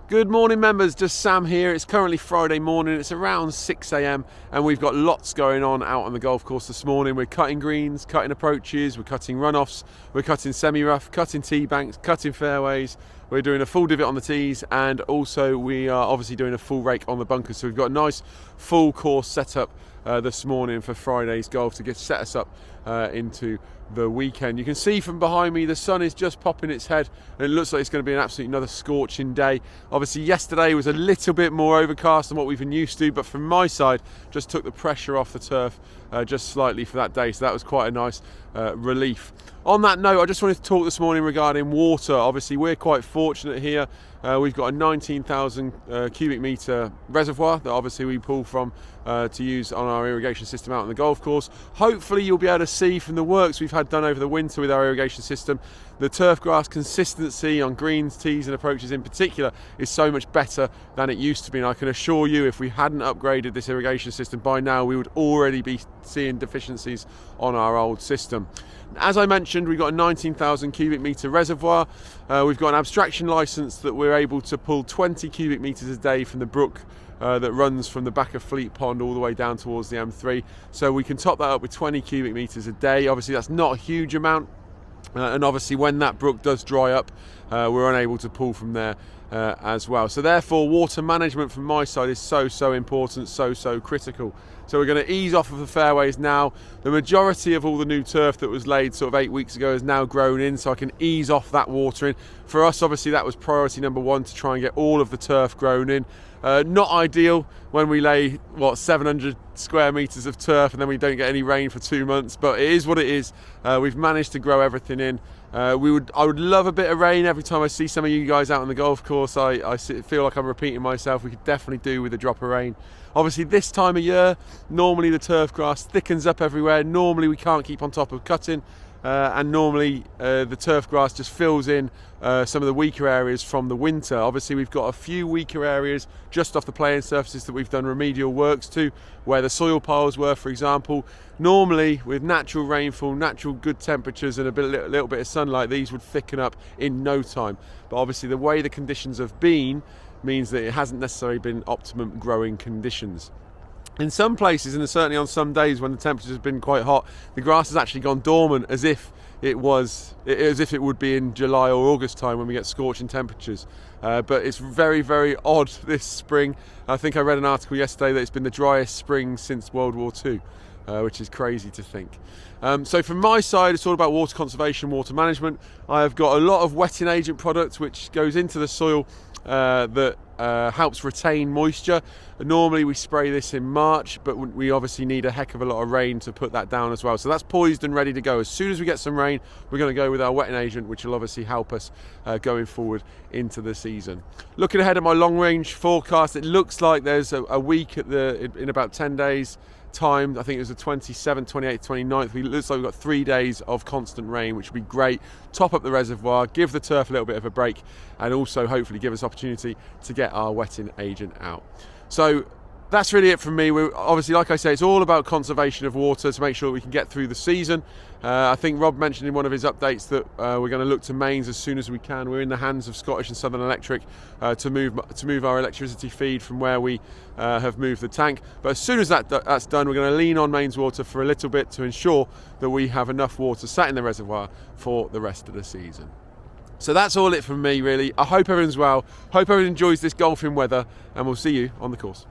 Good morning members, just Sam here. It's currently Friday morning, it's around 6 a.m. and we've got lots going on out on the golf course this morning. We're cutting greens, cutting approaches, we're cutting runoffs, we're cutting semi-rough, cutting tee banks, cutting fairways. We're doing a full divot on the tees, and also we are obviously doing a full rake on the bunkers. So we've got a nice full course set up this morning for Friday's golf to set us up into the weekend. You can see from behind me the sun is just popping its head and it looks like it's going to be an absolutely another scorching day. Obviously yesterday was a little bit more overcast than what we've been used to, but from my side just took the pressure off the turf just slightly for that day, so that was quite a nice relief. On that note, I just wanted to talk this morning regarding water. Obviously we're quite fortunate here. We've got a 19,000 cubic metre reservoir that obviously we pull from to use on our irrigation system out on the golf course. Hopefully you'll be able to see from the works we've had done over the winter with our irrigation system, the turf grass consistency on greens, tees and approaches in particular is so much better than it used to be. And I can assure you, if we hadn't upgraded this irrigation system by now, we would already be seeing deficiencies on our old system. As I mentioned, we've got a 19,000 cubic metre reservoir. We've got an abstraction licence that we're able to pull 20 cubic metres a day from the brook that runs from the back of Fleet Pond all the way down towards the M3. So we can top that up with 20 cubic metres a day. Obviously that's not a huge amount, and obviously when that brook does dry up, we're unable to pull from there as well. So therefore water management from my side is so important, so critical. So we're going to ease off of the fairways now. The majority of all the new turf that was laid sort of 8 weeks ago has now grown in, so I can ease off that watering. For us, obviously, that was priority number one, to try and get all of the turf grown in. Not ideal when we lay, 700 square metres of turf and then we don't get any rain for 2 months, but it is what it is. We've managed to grow everything in. I would love a bit of rain. Every time I see some of you guys out on the golf course, I feel like I'm repeating myself. We could definitely do with a drop of rain. Obviously this time of year, normally the turf grass thickens up everywhere. Normally we can't keep on top of cutting, and normally the turf grass just fills in some of the weaker areas from the winter. Obviously we've got a few weaker areas just off the playing surfaces that we've done remedial works to, where the soil piles were, for example. Normally with natural rainfall, natural good temperatures and a little bit of sunlight, these would thicken up in no time. But obviously the way the conditions have been means that it hasn't necessarily been optimum growing conditions. In some places, and certainly on some days when the temperatures have been quite hot, the grass has actually gone dormant as if it would be in July or August time when we get scorching temperatures. But it's very odd this spring. I think I read an article yesterday that it's been the driest spring since World War II, which is crazy to think. So from my side, it's all about water conservation, water management. I have got a lot of wetting agent products which goes into the soil that helps retain moisture. Normally we spray this in March, but we obviously need a heck of a lot of rain to put that down as well. So that's poised and ready to go. As soon as we get some rain, we're going to go with our wetting agent, which will obviously help us going forward into the season. Looking ahead at my long range forecast, it looks like there's a week in about 10 days time. I think it was the 27th, 28th, 29th. It looks like we've got 3 days of constant rain, which would be great. Top up the reservoir, give the turf a little bit of a break, and also hopefully give us opportunity to get our wetting agent out. So that's really it from me. We're obviously, like I say, it's all about conservation of water to make sure we can get through the season. I think Rob mentioned in one of his updates that we're going to look to mains as soon as we can. We're in the hands of Scottish and Southern Electric to move our electricity feed from where we have moved the tank. But as soon as that's done, we're going to lean on mains water for a little bit to ensure that we have enough water sat in the reservoir for the rest of the season. So that's all it from me, really. I hope everyone's well. Hope everyone enjoys this golfing weather, and we'll see you on the course.